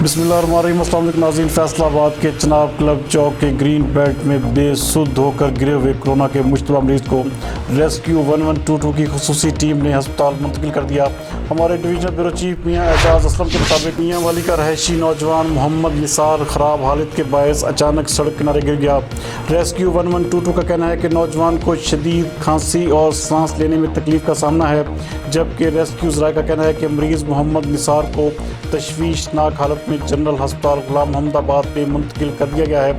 बिस्मिल्लाहिर्रहमानिर्रहीम। अस्सलाम वालेकुम नाज़रीन, फैसल आबाद के चनाब क्लब चौक के ग्रीन बेल्ट में बेसुध होकर गिरे हुए कोरोना के मुश्तबा मरीज को रेस्क्यू 1122 की खुसूसी टीम ने हस्पताल मुंतकिल कर दिया। हमारे डिवीजनल ब्यूरो चीफ मियां एजाज असलम के मुताबिक मियां वाली का रहायशी नौजवान मोहम्मद निसार ख़राब हालत के बायस अचानक सड़क किनारे गिर गया। रेस्क्यू 1122 का कहना है कि नौजवान को शदीद खांसी और सांस लेने में तकलीफ़ का सामना है, जबकि रेस्क्यू ज़राए का कहना है कि मरीज़ मोहम्मद निसार को तशवीशनाक हालत में जनरल हस्पताल गुलाम मोहम्मद आबाद में मुंतकिल कर दिया गया है।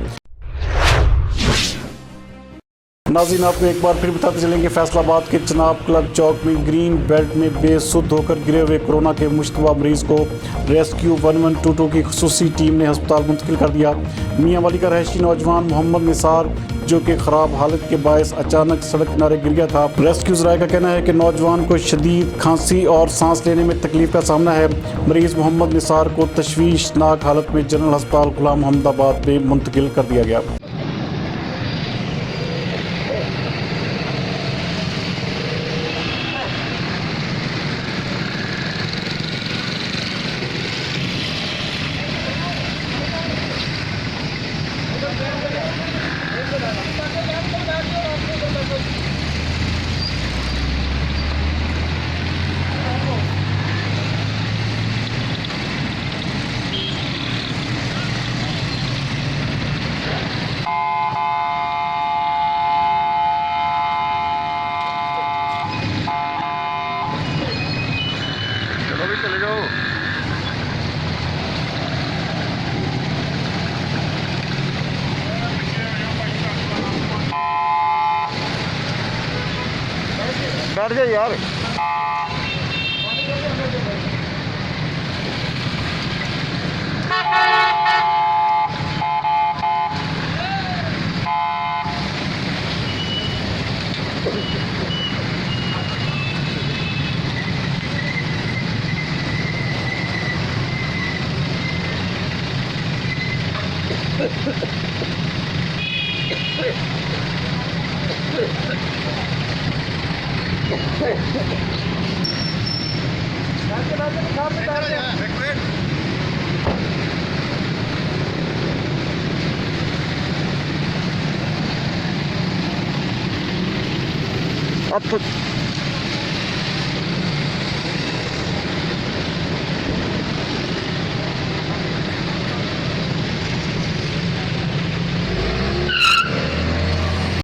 नाज़रीन, आपको एक बार फिर बताते चलेंगे, फैसलाबाद के चनाब क्लब चौक में ग्रीन बेल्ट में बेसुध होकर गिरे हुए कोरोना के मुश्तबा मरीज को रेस्क्यू 1122 की खुसूसी टीम ने हस्पताल मुंतकिल कर दिया। मियाँ वाली का रहायशी नौजवान मोहम्मद निसार जो कि ख़राब हालत के बायस अचानक सड़क किनारे गिर गया था। रेस्क्यू ज़राए का कहना है कि नौजवान को शदीद खांसी और सांस लेने में तकलीफ़ का सामना है। मरीज़ मोहम्मद निसार को तशवीशनाक हालत में जनरल हस्पताल गुलाम मोहम्मद आबाद में मुंतकिल कर दिया गया। चले जाओ। बैठ जाओ यार। अब